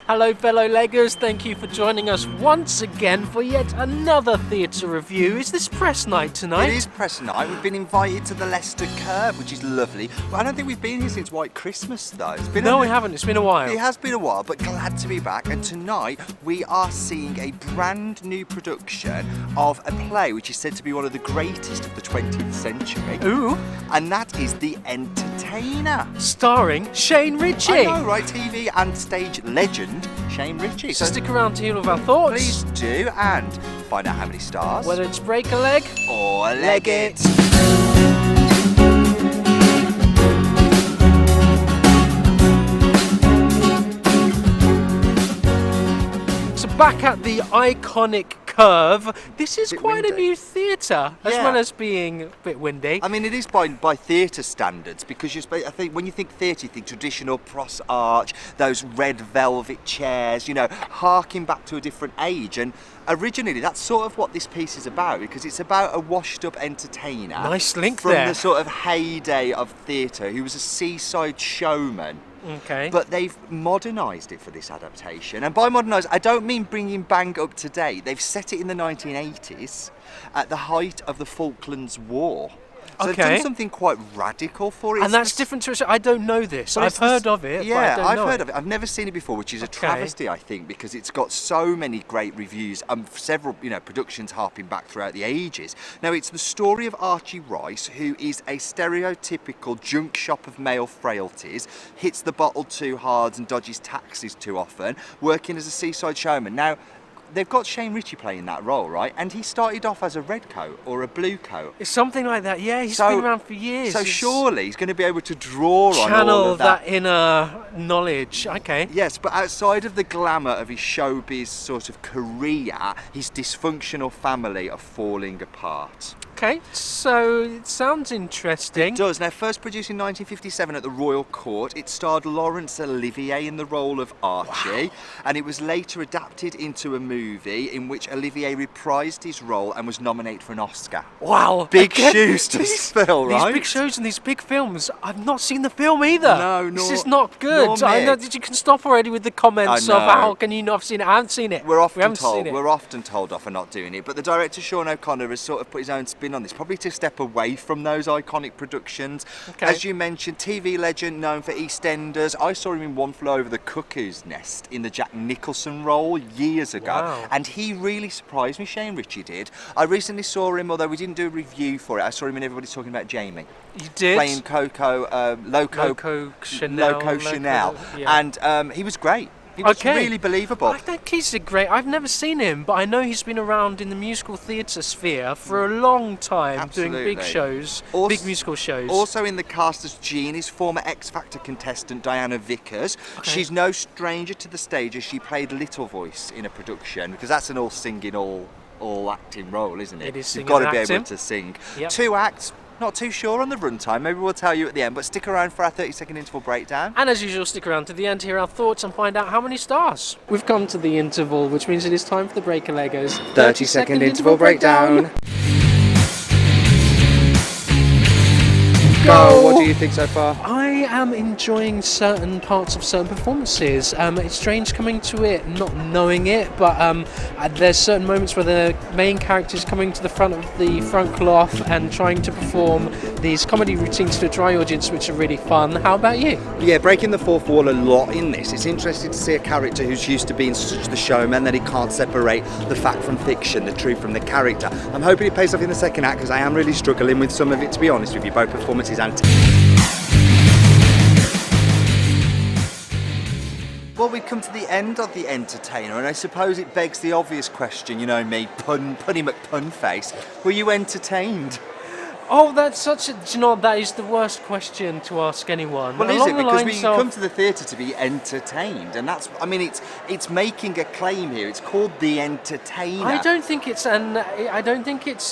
Hello fellow Leggers, thank you for joining us once again for yet another theatre review. Is this press night tonight? It is press night. We've been invited to the Leicester Curve, which is lovely. But I don't think we've been here since White Christmas though. No, we haven't. It's been a while. It has been a while, but glad to be back. And tonight we are seeing a brand new production of a play which is said to be one of the greatest of the 20th century. Ooh. And that is The Entertainer. Starring Shane Richie. I know, right? TV and stage legend Shane Richie. So stick around to hear all of our thoughts. Please do, and find out how many stars. Whether it's break a leg or leg it. So back at the iconic Curve, this is quite a new theatre, as well as being a bit windy. I mean, it is by theatre standards, because I think when you think theatre, you think traditional pros arch, those red velvet chairs, you know, harking back to a different age. And originally, that's sort of what this piece is about, because it's about a washed-up entertainer. Nice link from there. the sort of heyday of theatre, who was a seaside showman. Okay. But they've modernised it for this adaptation. And by modernised, I don't mean bringing bang up to date. They've set it in the 1980s at the height of the Falklands War. So they've done something quite radical for it. And that's different to I don't know this. I've heard of it, yeah, but I don't know I've heard of it. I've never seen it before, which is a travesty, I think, because it's got so many great reviews and several, productions harping back throughout the ages. Now, it's the story of Archie Rice, who is a stereotypical junk shop of male frailties, hits the bottle too hard and dodges taxis too often, working as a seaside showman. Now, they've got Shane Richie playing that role, right? And he started off as a red coat or a blue coat. It's something like that, yeah. He's been around for years. So surely he's going to be able to draw on all of that. Inner knowledge, okay. Yes, but outside of the glamour of his showbiz sort of career, his dysfunctional family are falling apart. Okay, so it sounds interesting. It does. Now, first produced in 1957 at the Royal Court, it starred Laurence Olivier in the role of Archie, and it was later adapted into a movie in which Olivier reprised his role and was nominated for an Oscar. Wow. Big shoes to fill, right? These big shows and these big films. I've not seen the film either. No, this is not good. I know that you can stop already with the comments of how can you not have seen it. I haven't seen it. We're often told off for not doing it, but the director Sean O'Connor has sort of put his own spin on this, probably to step away from those iconic productions. Okay. As you mentioned, TV legend known for EastEnders. I saw him in One Flew Over the Cuckoo's Nest in the Jack Nicholson role years ago, and he really surprised me. Shane Richie did. I recently saw him, although we didn't do a review for it. I saw him in Everybody's Talking About Jamie. You did? Playing Loco Chanel, and he was great. He was really believable. I think he's great. I've never seen him, but I know he's been around in the musical theatre sphere for a long time, doing big shows, big musical shows. Also in the cast as Jean is former X Factor contestant Diana Vickers. Okay. She's no stranger to the stage, as she played Little Voice in a production, because that's an all singing, all acting role, isn't it? It is singing. You've got to be able to sing. Yep. 2 acts. Not too sure on the runtime, maybe we'll tell you at the end, but stick around for our 30-second interval breakdown. And as usual, stick around to the end to hear our thoughts and find out how many stars. We've come to the interval, which means it is time for the break a Legos. 30-second interval breakdown. Go! What do you think so far? I am enjoying certain parts of certain performances. It's strange coming to it, not knowing it, but there's certain moments where the main character is coming to the front of the front cloth and trying to perform these comedy routines to a dry audience, which are really fun. How about you? Yeah, breaking the fourth wall a lot in this. It's interesting to see a character who's used to being such the showman that he can't separate the fact from fiction, the truth from the character. I'm hoping it pays off in the second act, because I am really struggling with some of it, to be honest with you, both performances and well, we've come to the end of The Entertainer, and I suppose it begs the obvious question, you know me, Punny McPunface, were you entertained? Oh, that's such a... Do you know, that is the worst question to ask anyone. Well, is it? Because we come to the theatre to be entertained, and that's... I mean, it's making a claim here. It's called The Entertainer. I don't think it's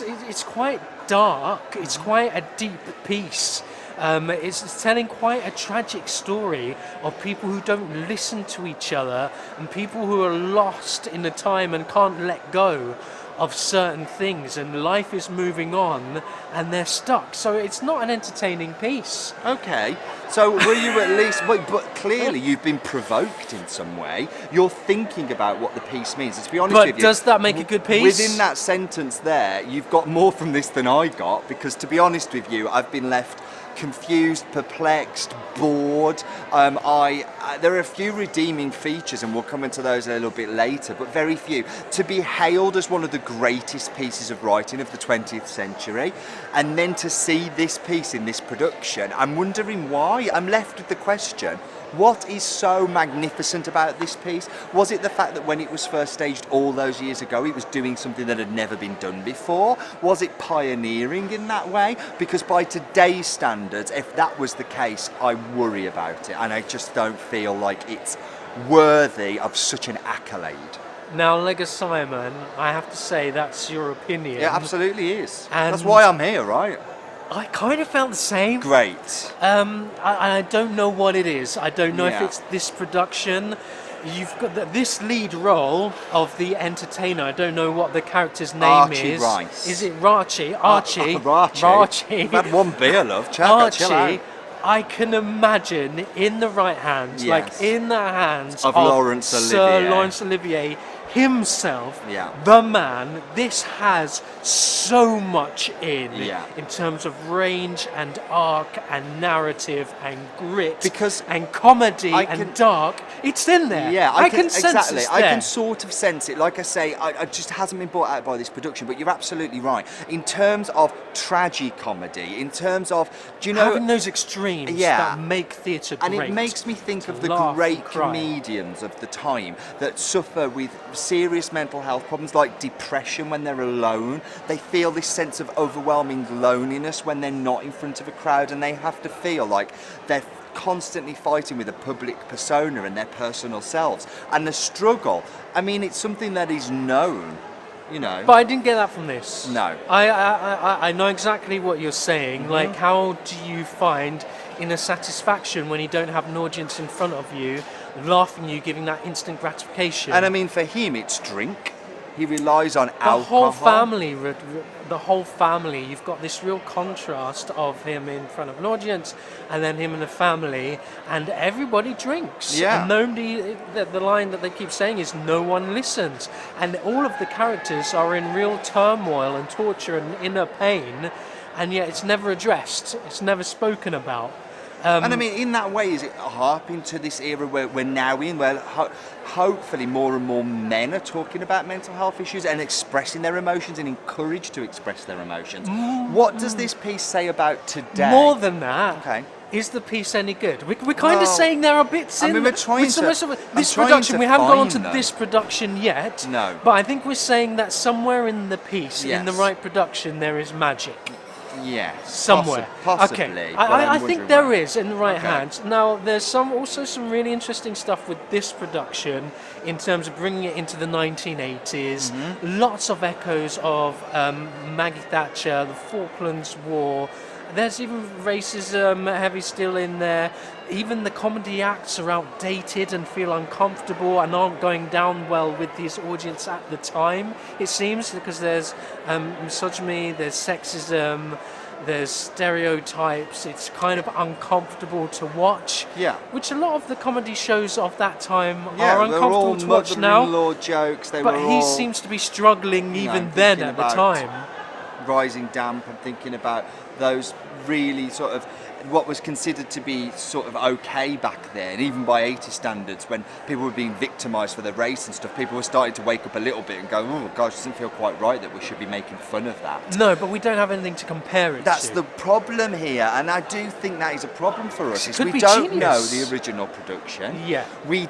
it's quite dark. It's quite a deep piece. It's telling quite a tragic story of people who don't listen to each other and people who are lost in the time and can't let go of certain things, and life is moving on and they're stuck. So it's not an entertaining piece. Okay, so were you at least, but clearly you've been provoked in some way. You're thinking about what the piece means. To be honest with you, But does that make a good piece? Within that sentence there, you've got more from this than I got, because to be honest with you, I've been left confused, perplexed, bored. There are a few redeeming features, and we'll come into those a little bit later, but very few. To be hailed as one of the greatest pieces of writing of the 20th century, and then to see this piece in this production, I'm wondering why. I'm left with the question, what is so magnificent about this piece? Was it the fact that when it was first staged all those years ago, it was doing something that had never been done before? Was it pioneering in that way? Because by today's standards, if that was the case, I worry about it, and I just don't feel like it's worthy of such an accolade. Now, Lega Simon, I have to say that's your opinion. It absolutely is. And that's why I'm here, right? I kind of felt the same. Great. I don't know what it is. I don't know if Yeah. it's this production. You've got this lead role of the entertainer. I don't know what the character's name Archie is. Rice. Is it Archie? Archie. Archie. You've had one beer, love. Chill Archie. out. I can imagine in the right hands, Yes. like in the hands Of Laurence Sir Olivier. Laurence Olivier himself, Yeah. the man. This has so much in terms of range and arc and narrative and grit, Because and comedy and dark. It's in there. Yeah, I can sense exactly. it's I there. can sort of sense it. Like I say, I just hasn't been brought out by this production. But you're absolutely right. In terms of tragicomedy, in terms of, do you know, having those extremes that make theatre great. And it makes me think of the laugh great and cry. comedians of the time that suffer with serious mental health problems like depression when they're alone. They feel this sense of overwhelming loneliness when they're not in front of a crowd, and they have to feel like they're constantly fighting with a public persona and their personal selves. And the struggle, I mean, it's something that is known, you know. But I didn't get that from this. No. I know exactly what you're saying. Like, how do you find inner satisfaction when you don't have an audience in front of you, laughing at you, giving that instant gratification? And I mean, for him, it's drink. He relies on the alcohol. the whole family, you've got this real contrast of him in front of an audience and then him and the family, and everybody drinks. Yeah. And nobody, the line that they keep saying is no one listens. And all of the characters are in real turmoil and torture and inner pain, and yet it's never addressed, it's never spoken about. And I mean, in that way, is it harping to this era where we're now in, where hopefully more and more men are talking about mental health issues and expressing their emotions and encouraged to express their emotions? What does this piece say about today? More than that. Okay. Is the piece any good? We're kind of saying there are bits in. we're trying with to. This trying production. to We haven't gone on to find them. this production yet. No. But I think we're saying that somewhere in the piece, in the Yes. right production, there is magic. Yes. Somewhere. Possibly. Okay. but I I'm think wondering there why. is in the right Okay. hands. Now, there's also some really interesting stuff with this production in terms of bringing it into the 1980s. Lots of echoes of Maggie Thatcher, the Falklands War. There's even racism heavy still in there. Even the comedy acts are outdated and feel uncomfortable and aren't going down well with this audience at the time, it seems, because there's misogyny, there's sexism, there's stereotypes. It's kind of uncomfortable to watch. Yeah. Which a lot of the comedy shows of that time Yeah, are they're all uncomfortable to watch now. mother-in-law jokes. They But were he all, seems to be struggling you know, even I'm then thinking at the about time. Rising Damp. I'm thinking about those really sort of what was considered to be sort of okay back then, even by 80 standards, when people were being victimised for their race and stuff. People were starting to wake up a little bit and go, oh gosh, it doesn't feel quite right that we should be making fun of that. No, but we don't have anything to compare it That's to. the problem here, and I do think that is a problem for us. Is Could we be don't genius. know the original production. Yeah. We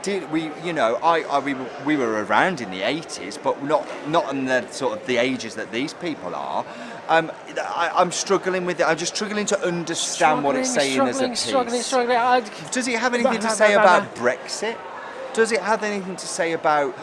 were around in the 80s, but not in the sort of the ages that these people are. I'm struggling with it. I'm just struggling to understand what it's saying as a piece. Struggling. Does it have anything to say about Brexit? Does it have anything to say about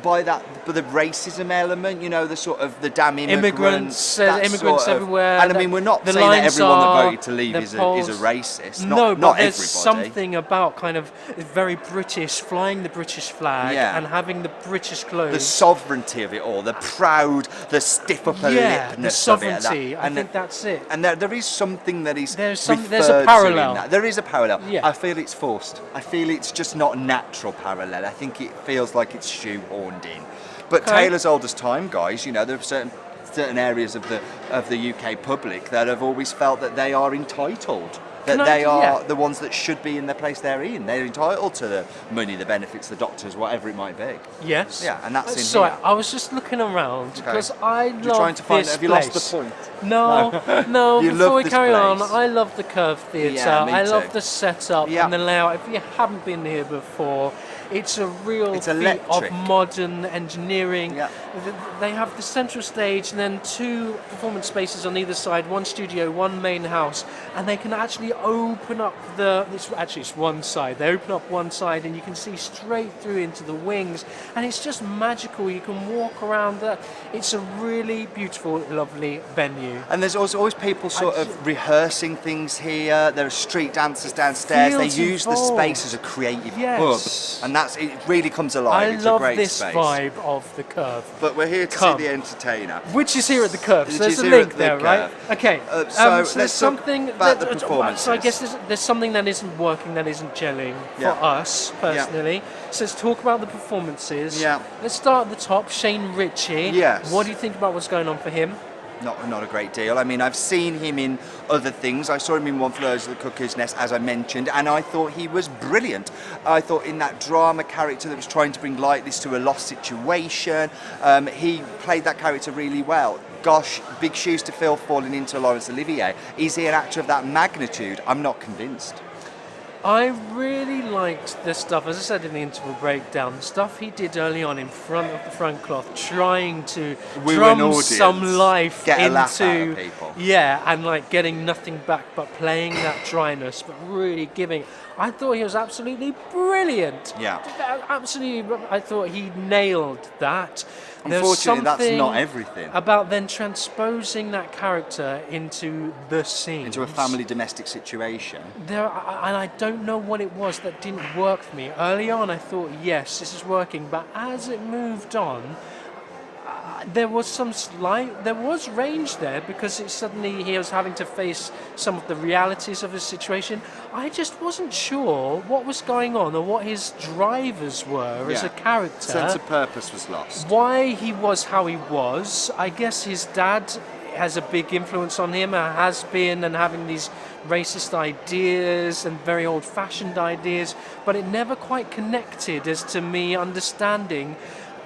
by the racism element, you know, the sort of the damn immigrants, there's immigrants everywhere. And I mean, we're not the saying that lines everyone that are- voted to leave the is a polls- racist. No, but not there's everybody. something about kind of very British, flying the British flag Yeah. and having the British clothes. The sovereignty of it all, the proud, the stiff upper yeah, lipness the sovereignty. of it. I think that's it. And there is something that is There's referred a parallel. to in that. There is a parallel. Yeah. I feel it's forced. I feel it's just not a natural parallel. I think it feels like it's shoehorned in. But Okay. Taylor's old as time, guys. You know, there are certain areas of the UK public that have always felt that they are entitled. That they are the ones that should be in the place they're in. They're entitled to the money, the benefits, the doctors, whatever it might be. Yes. Yeah, and that's in Sorry, here. I was just looking around Okay. because I You're love trying to find this have you place. lost the point? No, no. You Before love we this carry on, place. I love the Curve Theatre. Yeah, me I love too. the setup Yeah. and the layout. If you haven't been here before, it's a real It's feat electric. of modern engineering. Yeah. They have the central stage and then 2 performance spaces on either side, 1 studio, 1 main house, and they can actually open up it's one side. They open up one side and you can see straight through into the wings, and it's just magical. You can walk around there. It's a really beautiful, lovely venue. And there's always people sort of rehearsing things here. There are street dancers downstairs. They Feels use the involved. space as a creative Yes. hub, and it really comes alive. I It's love a great this space. vibe of the Curve. But we're here to Come. see the entertainer. Which is here at the Curve. So Which there's is a here link at the there, right? Curve. Okay. So there's let's talk something about the So I performances. guess there's something that isn't working, that isn't gelling for Yeah. us personally. So let's talk about the performances. Yeah. Let's start at the top. Shane Richie. Yes. What do you think about what's going on for him? Not a great deal. I mean, I've seen him in other things. I saw him in One Flew Over the Cuckoo's Nest, as I mentioned, and I thought he was brilliant. I thought in that drama character that was trying to bring lightness to a lost situation, he played that character really well. Gosh, big shoes to fill falling into Laurence Olivier. Is he an actor of that magnitude? I'm not convinced. I really liked the stuff, as I said in the interval breakdown, the stuff he did early on in front of the front cloth, trying to Woo an drum audience, some life get a into, laugh out of people. yeah, and like getting nothing back but playing that dryness, but really giving. I thought he was absolutely brilliant. Yeah. Absolutely, I thought he nailed that. There was Unfortunately, that's something not everything. about then transposing that character into the scene. Into a family domestic situation. And I don't know what it was that didn't work for me. Early on, I thought, yes, this is working. But as it moved on, there was range there, because suddenly he was having to face some of the realities of his situation. I just wasn't sure what was going on or what his drivers were as a character. Sense of purpose was lost. Why he was how he was. I guess his dad has a big influence on him, has been, and having these racist ideas and very old-fashioned ideas, but it never quite connected as to me understanding,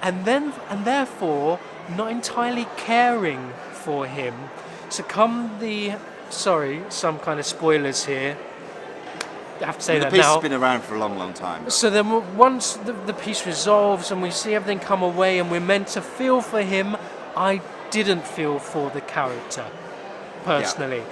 and therefore not entirely caring for him. So some kind of spoilers here. I have to say The that piece now. has been around for a long, long time. So then once the piece resolves and we see everything come away and we're meant to feel for him, I didn't feel for the character, personally.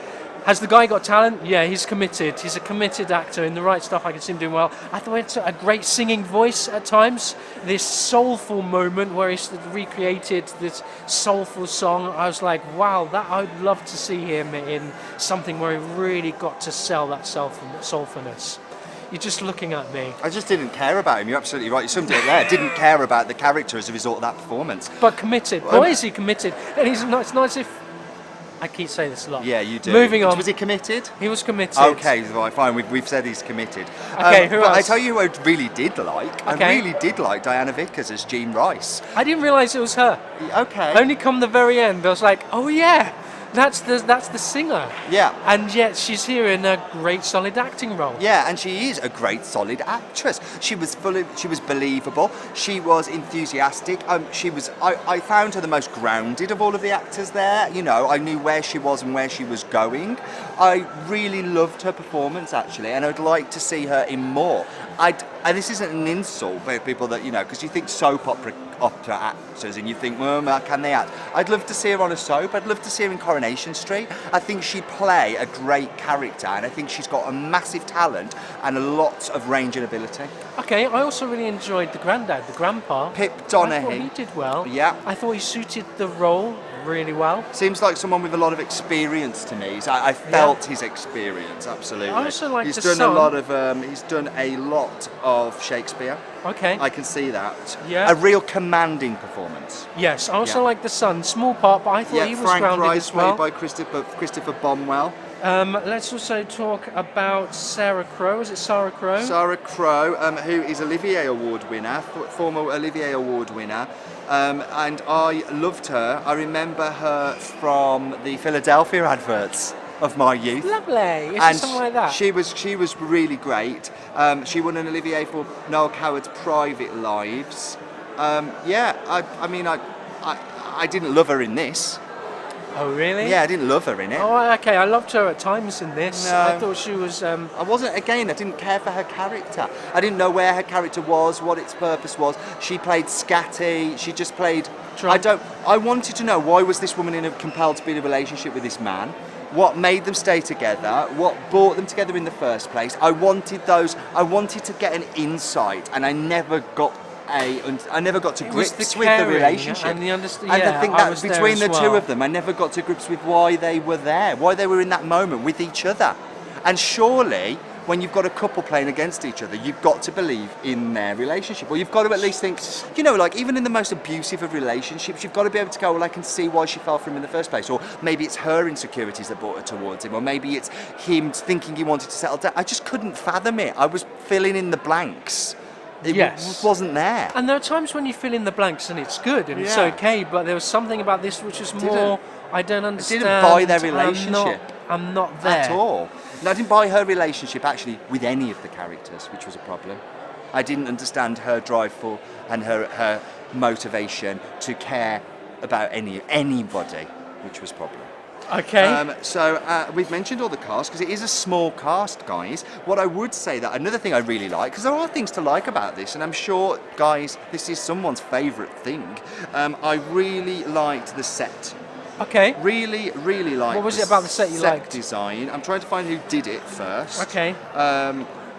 Has the guy got talent? Yeah, he's committed. He's a committed actor. In the right stuff, I can see him doing well. I thought it's a great singing voice at times. This soulful moment where he recreated this soulful song, I was like, wow, I'd love to see him in something where he really got to sell that soulfulness. You're just looking at me. I just didn't care about him. You're absolutely right. You summed it there. Didn't care about the character as a result of that performance. But committed. Boy, is he committed. And it's nice if... I keep saying this a lot. Yeah, you do. Moving on. Was he committed? He was committed. Okay, right, fine. We've said he's committed. Okay, who but else? I tell you who I really did like. Okay. I really did like Diana Vickers as Jean Rice. I didn't realise it was her. Okay. Only come the very end, I was like, oh yeah, that's the singer. Yeah. And yet she's here in a great solid acting role. Yeah, and she is a great, solid actress. She was believable. She was enthusiastic. I found her the most grounded of all of the actors there. You know, I knew where she was and where she was going. I really loved her performance, actually, and I'd like to see her in more. and this isn't an insult for people that, you know, because you think soap opera actors and you think, well, can they act? I'd love to see her on a soap. I'd love to see her in Coronation Street. I think she'd play a great character, and I think she's got a massive talent and a lot of range and ability. Okay, I also really enjoyed the grandpa. Pip I Donaghy. thought he did well. Yeah. I thought he suited the role really well. Seems like someone with a lot of experience to me. So I felt his experience, absolutely. I also like he's the done son. he's done a lot of Shakespeare. Okay. I can see that. Yeah. A real commanding performance. Yes, I also Yeah. like the son. Small part, but I thought he was Frank grounded Rice, as well. played by Christopher Bomwell. Let's also talk about Sara Crowe. Is it Sara Crowe? Sara Crowe, who is Olivier Award winner, former Olivier Award winner. And I loved her. I remember her from the Philadelphia adverts of my youth. Lovely. Is And it something like that? she was really great. She won an Olivier for Noel Coward's Private Lives. I mean, I didn't love her in this. Oh, really? Yeah, I didn't love her in it. Oh, okay. I loved her at times in this. No. I thought she was. I didn't care for her character. I didn't know where her character was, what its purpose was. She played scatty, she just played... I wanted to know, why was this woman compelled to be in a relationship with this man? What made them stay together? What brought them together in the first place? I wanted to get an insight, and I never got to grips with the relationship. And I think that between the two of them, I never got to grips with why they were there, why they were in that moment with each other. And surely, when you've got a couple playing against each other, you've got to believe in their relationship. Or you've got to at least think, you know, like even in the most abusive of relationships, you've got to be able to go, well, I can see why she fell for him in the first place. Or maybe it's her insecurities that brought her towards him. Or maybe it's him thinking he wanted to settle down. I just couldn't fathom it. I was filling in the blanks. It wasn't there. And there are times when you fill in the blanks and it's good and it's okay, but there was something about this which was more, I don't understand. I didn't buy their relationship. I'm not there. At all. And I didn't buy her relationship actually with any of the characters, which was a problem. I didn't understand her drive for and her motivation to care about anybody, which was a problem. Okay. So we've mentioned all the cast because it is a small cast, guys. What I would say that another thing I really like, because there are things to like about this, and I'm sure, guys, this is someone's favourite thing. I really liked the set. Okay. Really liked. What was it about the set you liked? Design. I'm trying to find who did it first. Okay.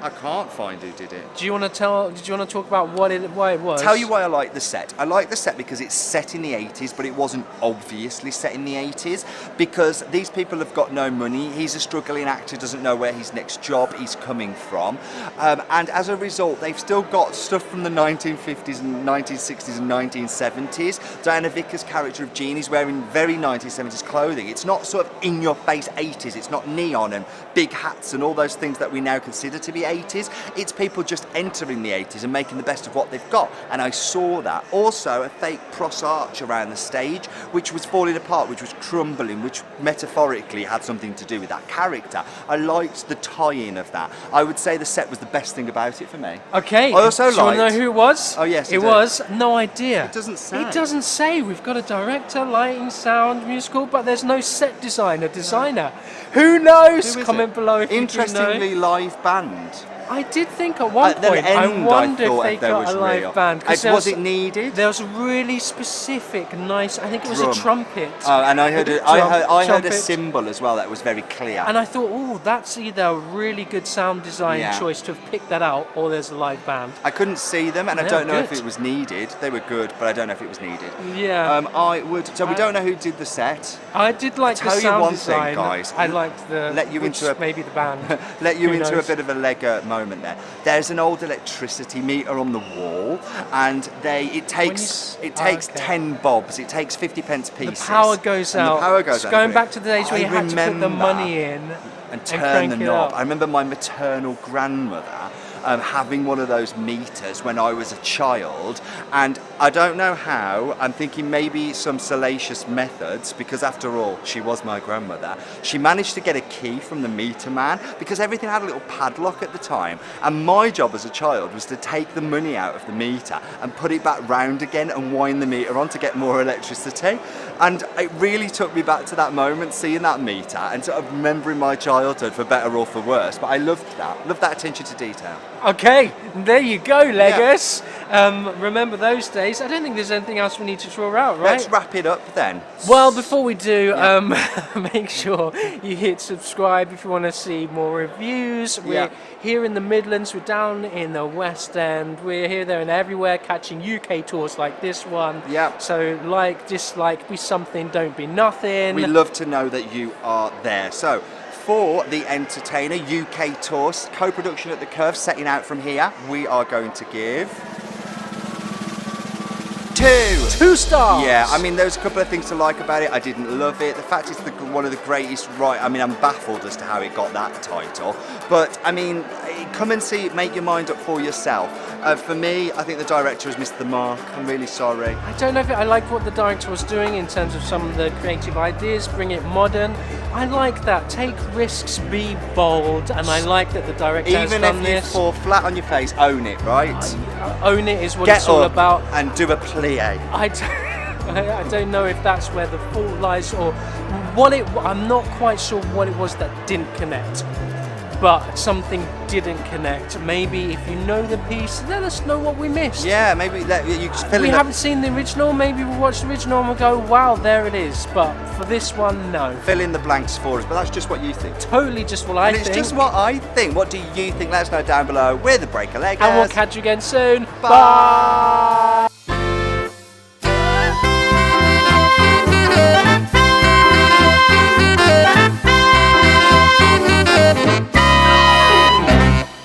I can't find who did it. Did you want to talk about why it was? Tell you why I like the set. I like the set because it's set in the 80s, but it wasn't obviously set in the 80s because these people have got no money. He's a struggling actor, doesn't know where his next job is coming from. And as a result, they've still got stuff from the 1950s and 1960s and 1970s. Diana Vickers' character of Jean is wearing very 1970s clothing. It's not sort of in-your-face 80s. It's not neon and big hats and all those things that we now consider to be 80s. It's people just entering the 80s and making the best of what they've got, and I saw that. Also a fake cross arch around the stage which was falling apart, which was crumbling, which metaphorically had something to do with that character. I liked the tie-in of that. I would say the set was the best thing about it for me. Okay. I also do you want to know who it was? Oh yes, it was. No idea. It doesn't say. It doesn't say. We've got a director, lighting, sound, musical, but there's no set designer. Who knows? Comment below if you know. Interestingly, live band. I did think at one point, I wondered if they got a live band. Was it needed? There was a really specific, nice, I think it was a trumpet. Oh, and I heard a cymbal as well that was very clear. And I thought, oh, that's either a really good sound design choice to have picked that out, or there's a live band. I couldn't see them, and I don't know if it was needed. They were good, but I don't know if it was needed. Yeah. We don't know who did the set. I did like the sound design. Thing, guys. I liked maybe the band. Let you into a bit of a Lego moment there. There's an old electricity meter on the wall, and it takes 10 bobs. It takes 50p pieces. The power goes out. The power goes it's out. Going back to the days where you had to put the money in and turn the knob. I remember my maternal grandmother having one of those meters when I was a child, and I don't know how. I'm thinking maybe some salacious methods, because after all, she was my grandmother. She managed to get a key from the meter man, because everything had a little padlock at the time, and my job as a child was to take the money out of the meter and put it back round again and wind the meter on to get more electricity. And it really took me back to that moment, seeing that meter and sort of remembering my childhood for better or for worse. But I loved that attention to detail. Okay, there you go, Legos. Remember those days. I don't think there's anything else we need to draw out, right? Let's wrap it up then. Well, before we do, make sure you hit subscribe if you want to see more reviews. We're here in the Midlands, we're down in the West End, we're here, there and everywhere catching UK tours like this one. Yeah. So like, dislike, be something, don't be nothing. We love to know that you are there. So, for The Entertainer UK tour, co-production at the Curve, setting out from here, we are going to give 2 stars. Yeah, I mean, there's a couple of things to like about it. I didn't love it. The fact it's one of the greatest, I mean, I'm baffled as to how it got that title. But, I mean, come and see it, make your mind up for yourself. For me, I think the director has missed the mark. I'm really sorry. I don't know if I like what the director was doing in terms of some of the creative ideas, bring it modern. I like that. Take risks, be bold, and I like that the director has done this. Even if you fall flat on your face, own it, right? Own it is what Get it's all up about. And do a plie. I don't know if that's where the fault lies or what I'm not quite sure what it was that didn't connect. But something didn't connect. Maybe if you know the piece, let us know what we missed. Yeah, maybe you just fill in. We haven't seen the original. Maybe we'll watch the original and we'll go, wow, there it is. But for this one, no. Fill in the blanks for us. But that's just what you think. Totally just what I think. It's just what I think. What do you think? Let us know down below with a break of Legos. And we'll catch you again soon. Bye.